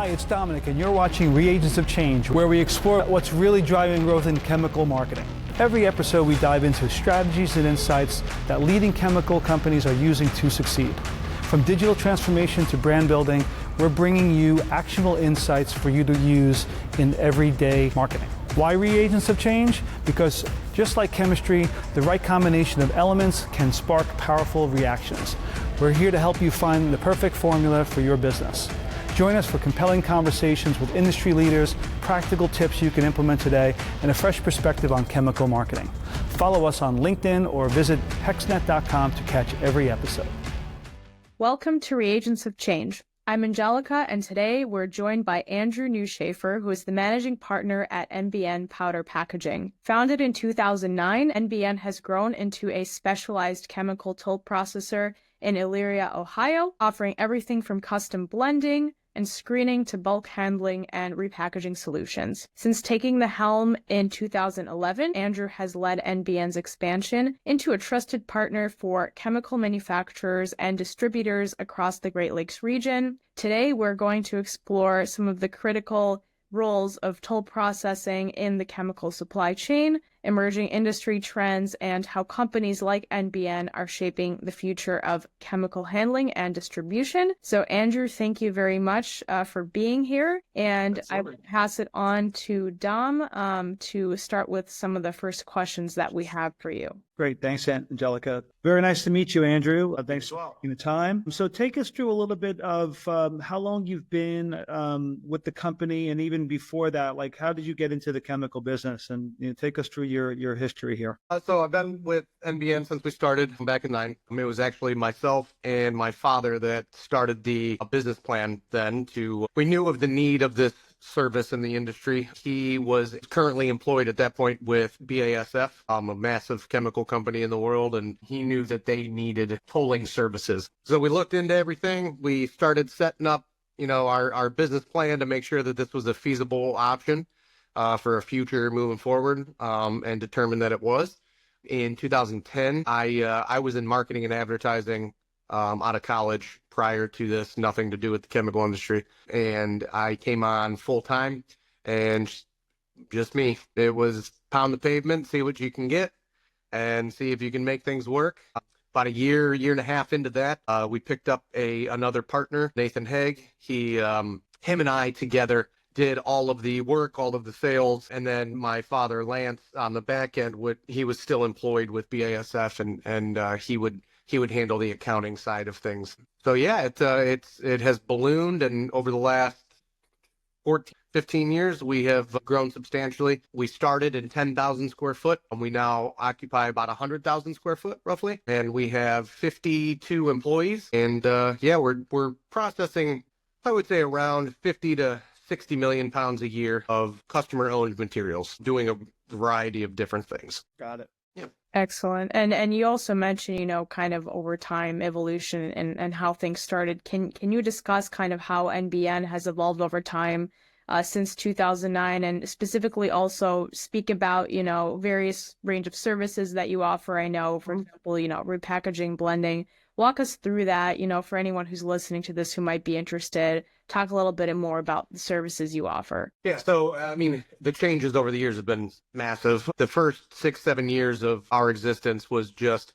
Hi, it's Domenick, and you're watching Reagents of Change, where we explore what's really driving growth in chemical marketing. Every episode, we dive into strategies and insights that leading chemical companies are using to succeed. From digital transformation to brand building, we're bringing you actionable insights for you to use in everyday marketing. Why Reagents of Change? Because just like chemistry, the right combination of elements can spark powerful reactions. We're here to help you find the perfect formula for your business. Join us for compelling conversations with industry leaders, practical tips you can implement today, and a fresh perspective on chemical marketing. Follow us on LinkedIn or visit HEXNET.com to catch every episode. Welcome to Reagents of Change. I'm Angelica, and today we're joined by Andrew Neuschaefer, who is the managing partner at NBN Powder Packaging. Founded in 2009, NBN has grown into a specialized chemical toll processor in Elyria, Ohio, offering everything from custom blending and screening to bulk handling and repackaging solutions. Since taking the helm in 2011, Andrew has led NBN's expansion into a trusted partner for chemical manufacturers and distributors across the Great Lakes region. Today, we're going to explore some of the critical roles of toll processing in the chemical supply chain, emerging industry trends, and how companies like NBN are shaping the future of chemical handling and distribution. So Andrew, thank you very much for being here. And I will pass it on to Dom to start with some of the first questions that we have for you. Great. Thanks, Angelica. Very nice to meet you, Andrew. Thanks for taking the time. So take us through a little bit of how long you've been with the company, and even before that, like how did you get into the chemical business? And take us through your history here. So I've been with NBN since we started back in '9. It was actually myself and my father that started the business plan then. We knew of the need of this service in the industry. He was currently employed at that point with BASF, a massive chemical company in the world, and he knew that they needed tolling services. So we looked into everything. We started setting up, our business plan to make sure that this was a feasible option for a future moving forward, and determined that it was. In 2010, I was in marketing and advertising out of college. Prior to this, nothing to do with the chemical industry. And I came on full time, and just me. It was pound the pavement, see what you can get, and see if you can make things work. About a year and a half into that, we picked up another partner, Nathan Haig. Him and I together did all of the work, all of the sales, and then my father, Lance, on the back end, he was still employed with BASF, and he would handle the accounting side of things. So yeah, it has ballooned, and over the last 15 years, we have grown substantially. We started in 10,000 square foot, and we now occupy about 100,000 square foot, roughly. And we have 52 employees, and we're processing, I would say, around 50 to 60 million pounds a year of customer-owned materials, doing a variety of different things. Got it. Yeah. Excellent. And you also mentioned, kind of over time evolution and how things started. Can you discuss kind of how NBN has evolved over time since 2009, and specifically also speak about, various range of services that you offer? I know, for example, repackaging, blending. Walk us through that, for anyone who's listening to this who might be interested. Talk a little bit more about the services you offer. Yeah, so, the changes over the years have been massive. The first 6-7 years of our existence was just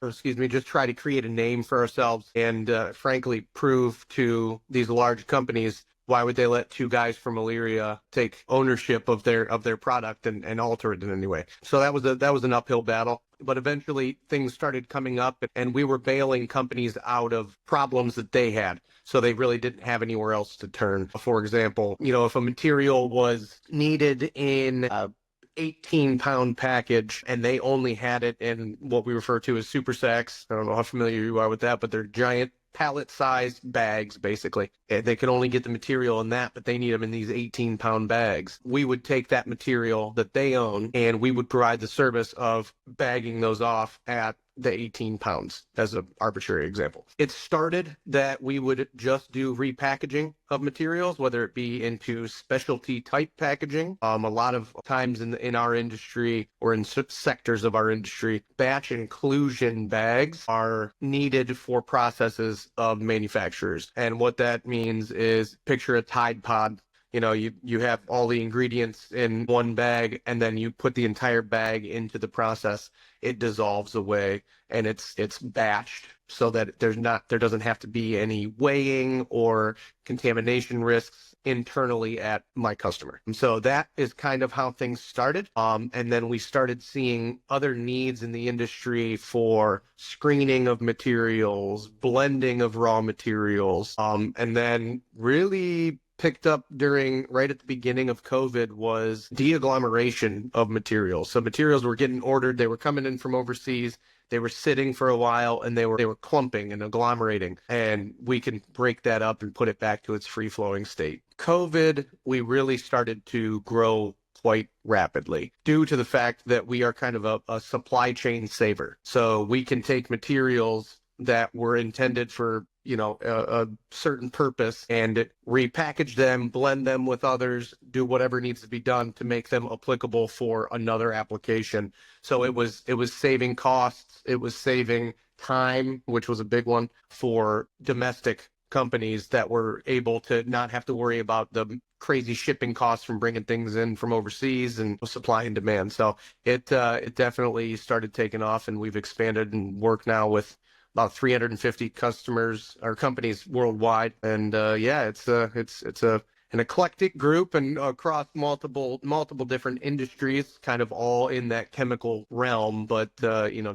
try to create a name for ourselves and, frankly, prove to these large companies, why would they let two guys from Elyria take ownership of their product and alter it in any way? So that was an uphill battle. But eventually things started coming up, and we were bailing companies out of problems that they had. So they really didn't have anywhere else to turn. For example, if a material was needed in a 18-pound package and they only had it in what we refer to as super sacks. I don't know how familiar you are with that, but they're giant pallet-sized bags, basically. They could only get the material in that, but they need them in these 18-pound bags. We would take that material that they own, and we would provide the service of bagging those off at the 18 pounds, as an arbitrary example. It started that we would just do repackaging of materials, whether it be into specialty type packaging. A lot of times in our industry, or in sectors of our industry, batch inclusion bags are needed for processes of manufacturers. And what that means is, picture a Tide Pod you have all the ingredients in one bag, and then you put the entire bag into the process. It dissolves away, and it's batched so that there doesn't have to be any weighing or contamination risks internally at my customer. And so that is kind of how things started. And then we started seeing other needs in the industry for screening of materials, blending of raw materials, and then really picked up right at the beginning of COVID was de-agglomeration of materials. So materials were getting ordered, they were coming in from overseas, they were sitting for a while, and they were clumping and agglomerating, and we can break that up and put it back to its free-flowing state. COVID, we really started to grow quite rapidly due to the fact that we are kind of a supply chain saver. So we can take materials that were intended for a certain purpose and repackage them, blend them with others, do whatever needs to be done to make them applicable for another application. So it was saving costs, it was saving time, which was a big one for domestic companies that were able to not have to worry about the crazy shipping costs from bringing things in from overseas and supply and demand. So it definitely started taking off, and we've expanded and work now with about 350 customers or companies worldwide. And it's an eclectic group and across multiple different industries, kind of all in that chemical realm, but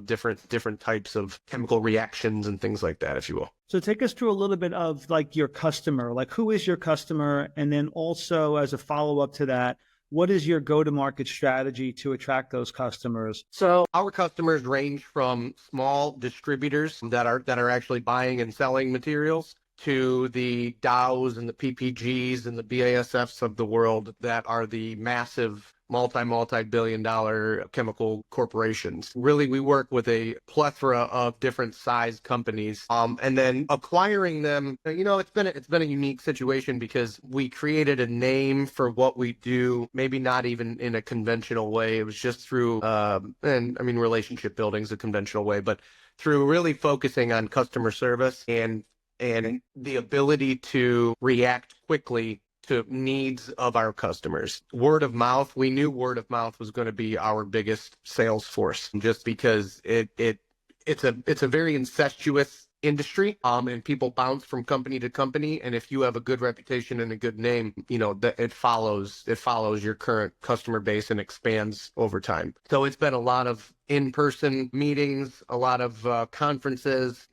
different types of chemical reactions and things like that, if you will. So take us through a little bit of like your customer, like who is your customer? And then also as a follow-up to that, what is your go-to-market strategy to attract those customers? So our customers range from small distributors that are actually buying and selling materials to the Dows and the PPGs and the BASFs of the world that are the massive multi-billion-dollar chemical corporations. Really, we work with a plethora of different size companies, and then acquiring them. It's been a unique situation because we created a name for what we do, maybe not even in a conventional way. It was just through, relationship building is a conventional way, but through really focusing on customer service and the ability to react quickly to needs of our customers. Word of mouth, we knew word of mouth was going to be our biggest sales force, just because it's a very incestuous industry, and people bounce from company to company, and if you have a good reputation and a good name, it follows your current customer base and expands over time. So it's been a lot of in-person meetings, a lot of conferences,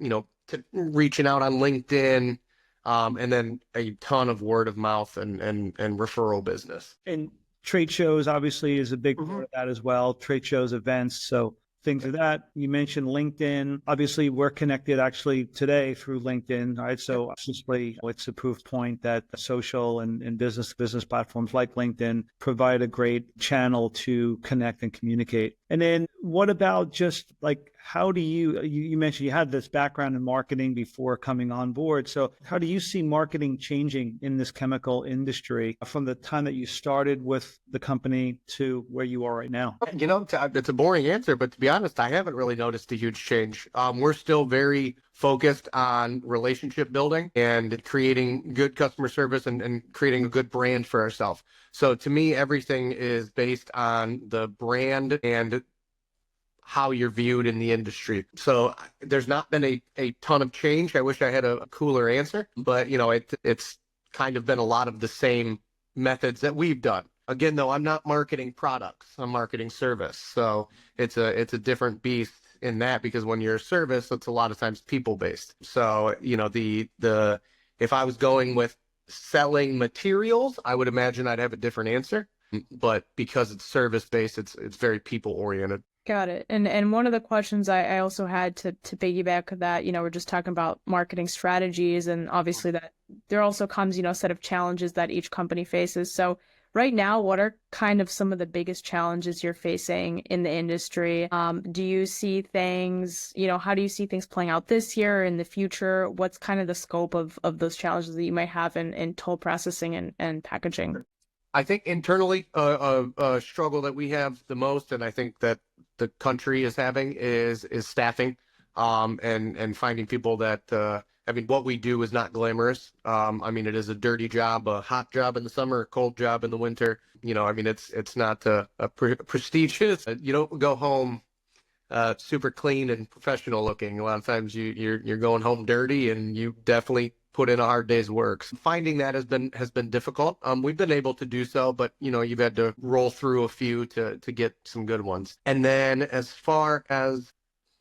reaching out on LinkedIn, and then a ton of word of mouth and referral business. And trade shows obviously is a big part of that as well. Trade shows, events, so things like that. You mentioned LinkedIn. Obviously, we're connected actually today through LinkedIn, right? So obviously, it's a proof point that social and business platforms like LinkedIn provide a great channel to connect and communicate. And then what about just like, how do you mentioned you had this background in marketing before coming on board. So how do you see marketing changing in this chemical industry from the time that you started with the company to where you are right now? It's a boring answer, but to be honest, I haven't really noticed a huge change. We're still very focused on relationship building and creating good customer service and creating a good brand for ourselves. So to me, everything is based on the brand and how you're viewed in the industry. So there's not been a ton of change. I wish I had a cooler answer, but it's kind of been a lot of the same methods that we've done. Again, though, I'm not marketing products, I'm marketing service. So it's a different beast in that, because when you're a service, it's a lot of times people-based. So, if I was going with selling materials, I would imagine I'd have a different answer. But because it's service-based, it's very people-oriented. Got it. And one of the questions I also had to piggyback that, we're just talking about marketing strategies, and obviously that there also comes, a set of challenges that each company faces. So right now, what are kind of some of the biggest challenges you're facing in the industry? Do you see things, how do you see things playing out this year or in the future? What's kind of the scope of those challenges that you might have in toll processing and packaging? I think internally, a struggle that we have the most, and I think that the country is having, is staffing, and finding people that I mean, what we do is not glamorous. I mean, it is a dirty job, a hot job in the summer, a cold job in the winter. I mean, it's not prestigious. You don't go home super clean and professional looking. A lot of times you're going home dirty, and you definitely put in a hard day's work. Finding that has been difficult. We've been able to do so, but you've had to roll through a few to get some good ones. And then as far as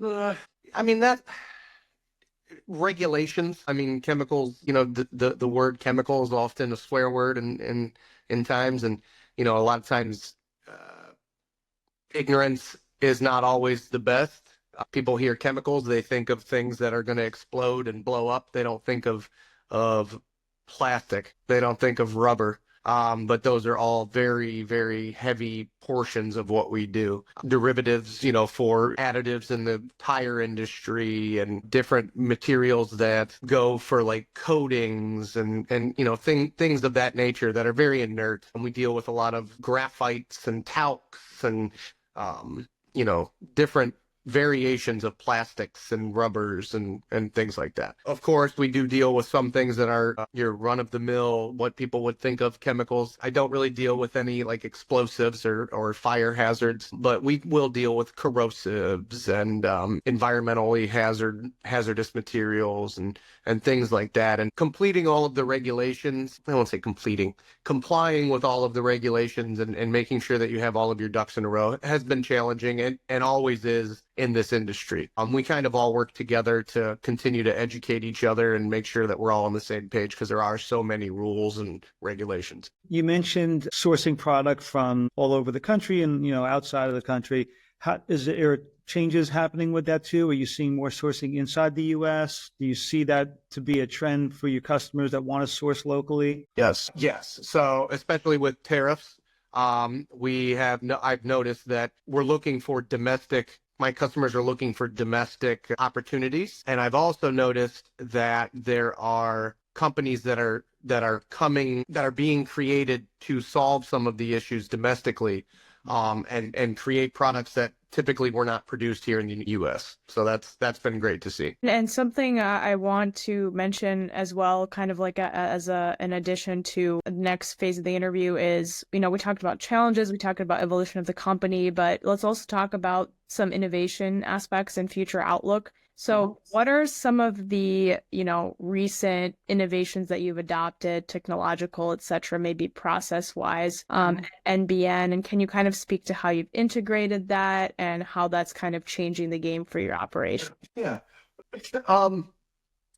I mean that regulations, I mean chemicals, the word chemical is often a swear word in times, and a lot of times ignorance is not always the best. People hear chemicals, they think of things that are going to explode and blow up. They don't think of plastic. They don't think of rubber. But those are all very, very heavy portions of what we do. Derivatives, for additives in the tire industry, and different materials that go for like coatings and things of that nature that are very inert. And we deal with a lot of graphites and talcs and different variations of plastics and rubbers and things like that. Of course, we do deal with some things that are your run-of-the-mill, what people would think of chemicals. I don't really deal with any like explosives or fire hazards, but we will deal with corrosives and environmentally hazardous materials and things like that. And completing all of the regulations, I won't say complying with all of the regulations and making sure that you have all of your ducks in a row has been challenging and always is in this industry. We kind of all work together to continue to educate each other and make sure that we're all on the same page, because there are so many rules and regulations. You mentioned sourcing product from all over the country and outside of the country. Is there changes happening with that too? Are you seeing more sourcing inside the U.S.? Do you see that to be a trend for your customers that want to source locally? Yes. So especially with tariffs, I've noticed that we're looking for my customers are looking for domestic opportunities. And I've also noticed that there are companies that are being created to solve some of the issues domestically, and create products that typically were not produced here in the U.S. So that's been great to see. And something I want to mention as well, kind of like an addition to the next phase of the interview is, we talked about challenges, we talked about evolution of the company, but let's also talk about some innovation aspects and future outlook. So what are some of the, recent innovations that you've adopted, technological, et cetera, maybe process-wise, NBN, and can you kind of speak to how you've integrated that and how that's kind of changing the game for your operation? Yeah.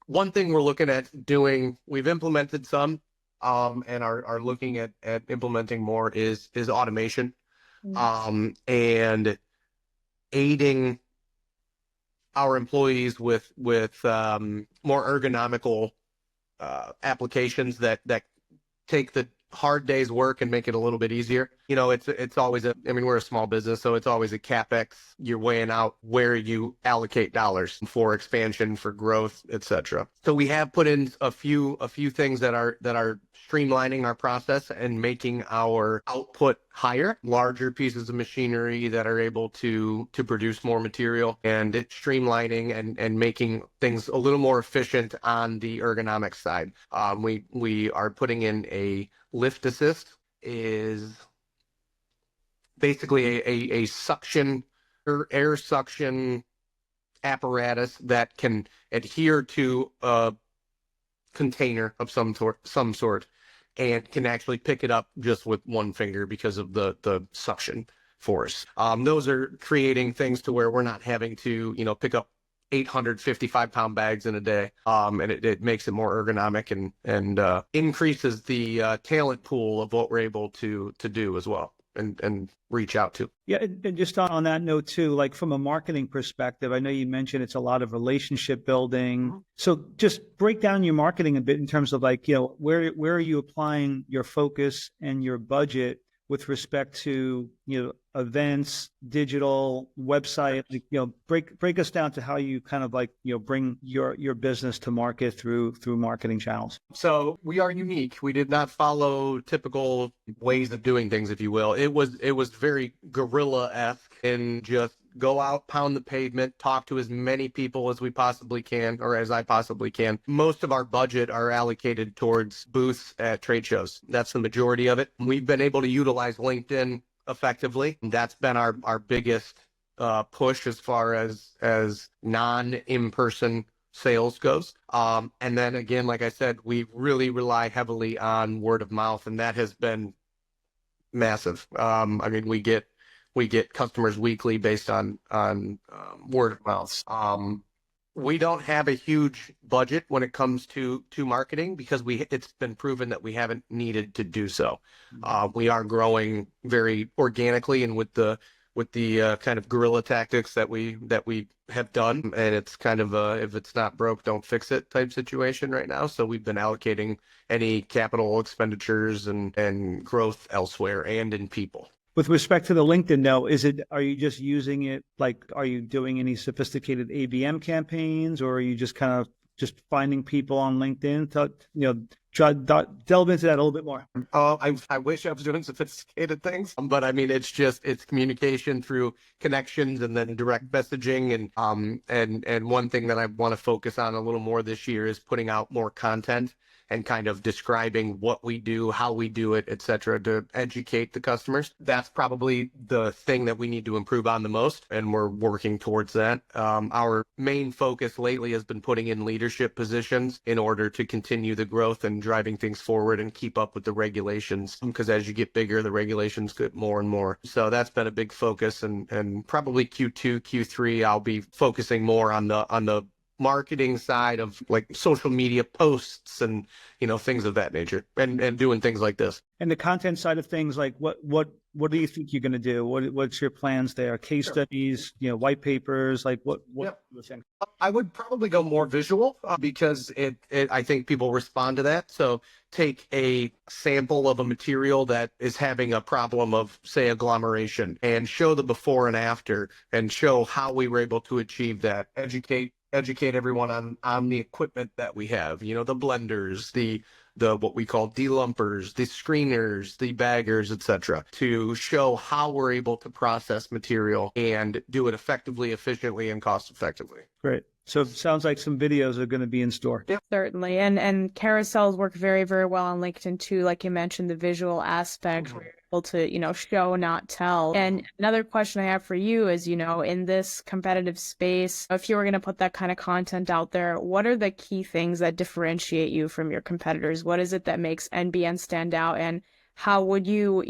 One thing we're looking at doing, we've implemented some, and are looking at implementing more is automation, and aiding our employees with more ergonomical applications that take the hard day's work and make it a little bit easier. It's always we're a small business, so it's always a CapEx. You're weighing out where you allocate dollars for expansion, for growth, etc. So we have put in a few things that are streamlining our process and making our output higher, larger pieces of machinery that are able to produce more material, and it's streamlining and making things a little more efficient on the ergonomic side. We are putting in a lift assist, is basically a suction or air suction apparatus that can adhere to a container of some sort and can actually pick it up just with one finger because of the suction force. Those are creating things to where we're not having to pick up 855-pound bags in a day, and it makes it more ergonomic and increases the talent pool of what we're able to do as well and reach out to. Yeah, and just on that note too, like from a marketing perspective, I know you mentioned it's a lot of relationship building. So just break down your marketing a bit in terms of like, where are you applying your focus and your budget with respect to, events, digital, website, break us down to how you kind of like, bring your business to market through marketing channels. So we are unique. We did not follow typical ways of doing things, if you will. It was very guerrilla-esque in just go out, pound the pavement, talk to as many people as we possibly can, or as I possibly can. Most of our budget are allocated towards booths at trade shows. That's the majority of it. We've been able to utilize LinkedIn effectively. That's been our biggest push as far as non-in-person sales goes. And then again, like I said, we really rely heavily on word of mouth, and that has been massive. I mean, we get customers weekly based on word of mouth. We don't have a huge budget when it comes to marketing because it's been proven that we haven't needed to do so. We are growing very organically and with the kind of guerrilla tactics that we have done, and it's kind of if it's not broke, don't fix it type situation right now. So we've been allocating any capital expenditures and growth elsewhere and in people. With respect to the LinkedIn, though, are you just using it, like, are you doing any sophisticated ABM campaigns, or are you just kind of just finding people on LinkedIn to, try delve into that a little bit more? I wish I was doing sophisticated things, but I mean, it's communication through connections and then direct messaging. And one thing that I want to focus on a little more this year is putting out more content and kind of describing what we do, how we do it, et cetera, to educate the customers. That's probably the thing that we need to improve on the most, and we're working towards that. Our main focus lately has been putting in leadership positions in order to continue the growth and driving things forward and keep up with the regulations, because as you get bigger, the regulations get more and more. So that's been a big focus, and probably Q2, Q3, I'll be focusing more on the marketing side of like social media posts and things of that nature, and doing things like this. And the content side of things, like what do you think you're going to do? What's your plans there? Case studies, white papers, like what? Yep. I would probably go more visual because I think people respond to that. So take a sample of a material that is having a problem of, say, agglomeration, and show the before and after, and show how we were able to achieve that. Educate everyone on the equipment that we have, the blenders, the what we call delumpers, the screeners, the baggers, etc., to show how we're able to process material and do it effectively, efficiently, and cost effectively. Great. So it sounds like some videos are going to be in store. Yeah. Certainly. And carousels work very, very well on LinkedIn too. Like you mentioned, the visual aspect where you're able to, show, not tell. And another question I have for you is, in this competitive space, if you were going to put that kind of content out there, what are the key things that differentiate you from your competitors? What is it that makes NBN stand out? And how would you,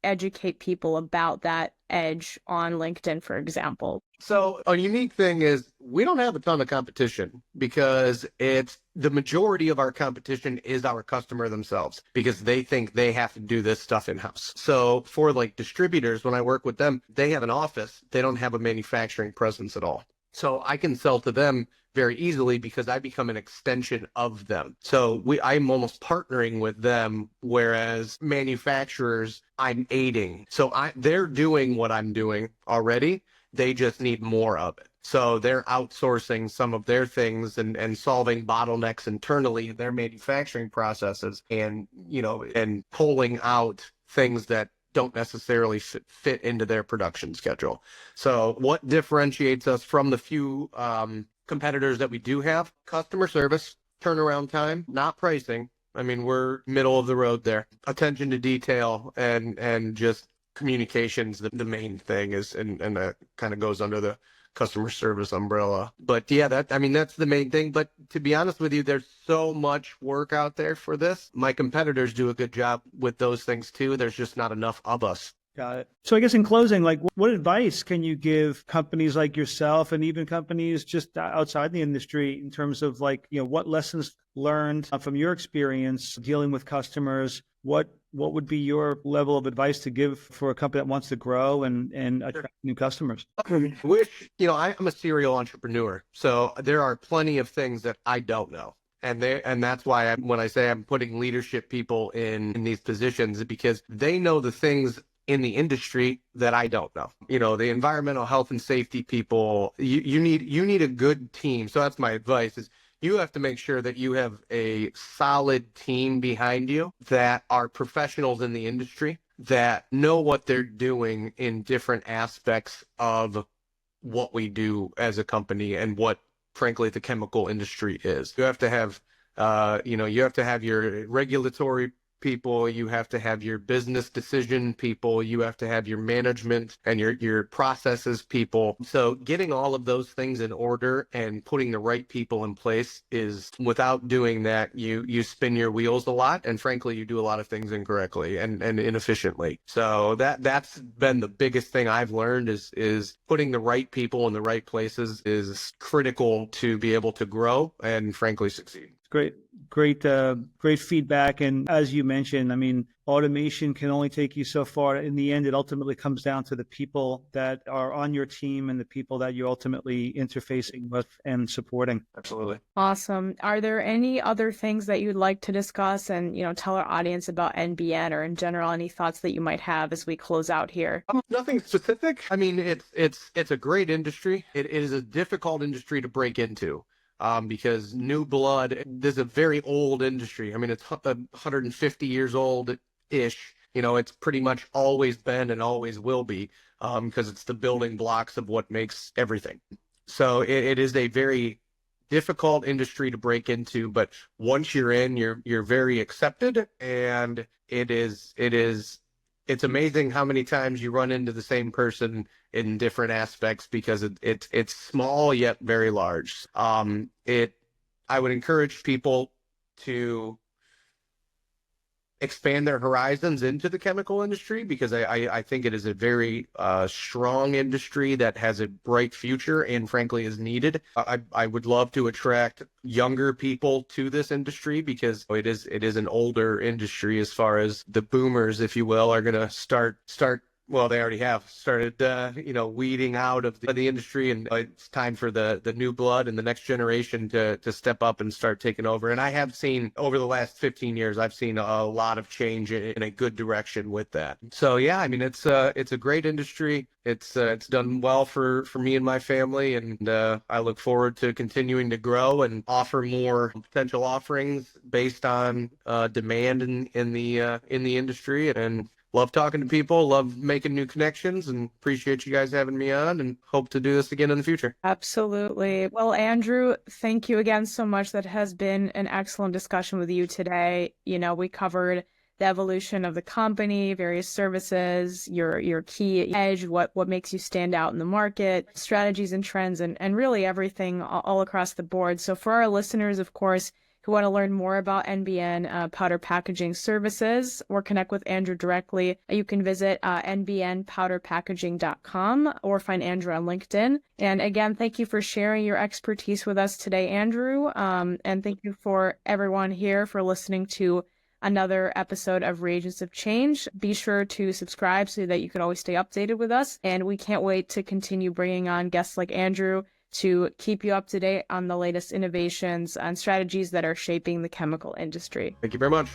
educate people about that edge on LinkedIn, for example? So a unique thing is we don't have a ton of competition because the majority of our competition is our customer themselves, because they think they have to do this stuff in-house. So for like distributors, when I work with them, they have an office. They don't have a manufacturing presence at all. So I can sell to them very easily because I become an extension of them. So I'm almost partnering with them, whereas manufacturers, I'm aiding. So they're doing what I'm doing already. They just need more of it. So they're outsourcing some of their things and solving bottlenecks internally in their manufacturing processes, and and pulling out things that don't necessarily fit into their production schedule. So what differentiates us from the few competitors that we do have? Customer service, turnaround time, not pricing. I mean, we're middle of the road there. Attention to detail and just communications, the main thing is, and that kind of goes under the customer service umbrella. But yeah, that's the main thing. But to be honest with you, there's so much work out there for this. My competitors do a good job with those things too. There's just not enough of us. Got it. So I guess in closing, like, what advice can you give companies like yourself and even companies just outside the industry in terms of what lessons learned from your experience dealing with customers? What would be your level of advice to give for a company that wants to grow and attract new customers? I'm a serial entrepreneur, so there are plenty of things that I don't know. And that's why when I say I'm putting leadership people in these positions, because they know the things in the industry that I don't know. The environmental health and safety people, you need a good team. So that's my advice, is you have to make sure that you have a solid team behind you that are professionals in the industry, that know what they're doing in different aspects of what we do as a company and what, frankly, the chemical industry is. You have to have, you have to have your regulatory people, you have to have your business decision people, you have to have your management and your processes people. So getting all of those things in order and putting the right people in place is, without doing that, you spin your wheels a lot, and frankly, you do a lot of things incorrectly and inefficiently. So that's been the biggest thing I've learned is putting the right people in the right places is critical to be able to grow and frankly succeed. Great feedback. And as you mentioned, I mean, automation can only take you so far. In the end, it ultimately comes down to the people that are on your team and the people that you're ultimately interfacing with and supporting. Absolutely. Awesome. Are there any other things that you'd like to discuss and, tell our audience about NBN, or in general, any thoughts that you might have as we close out here? Nothing specific. I mean, it's a great industry. It is a difficult industry to break into. Because new blood, this is a very old industry. I mean, it's 150 years old-ish. It's pretty much always been and always will be, because it's the building blocks of what makes everything. So it is a very difficult industry to break into, but once you're in, you're very accepted, and it's amazing how many times you run into the same person in different aspects because it's small yet very large. I would encourage people to expand their horizons into the chemical industry because I think it is a very strong industry that has a bright future and frankly is needed. I would love to attract younger people to this industry because it is an older industry as far as the boomers, if you will, are going to start. Well, they already have started, weeding out of the industry, and it's time for the new blood and the next generation to step up and start taking over. And I have seen over the last 15 years, I've seen a lot of change in a good direction with that. So yeah, I mean, it's a great industry. It's done well for me and my family, and I look forward to continuing to grow and offer more potential offerings based on demand in the industry. And love talking to people, love making new connections, and appreciate you guys having me on, and hope to do this again in the future. Absolutely. Well, Andrew, thank you again so much. That has been an excellent discussion with you today. We covered the evolution of the company, various services, your key edge, what makes you stand out in the market, strategies and trends, and really everything all across the board. So for our listeners, of course, who want to learn more about NBN powder packaging services or connect with Andrew directly, you can visit nbnpowderpackaging.com or find Andrew on LinkedIn. And again, thank you for sharing your expertise with us today, Andrew. And thank you for everyone here for listening to another episode of Reagents of Change. Be sure to subscribe so that you can always stay updated with us. And we can't wait to continue bringing on guests like Andrew to keep you up to date on the latest innovations and strategies that are shaping the chemical industry. Thank you very much.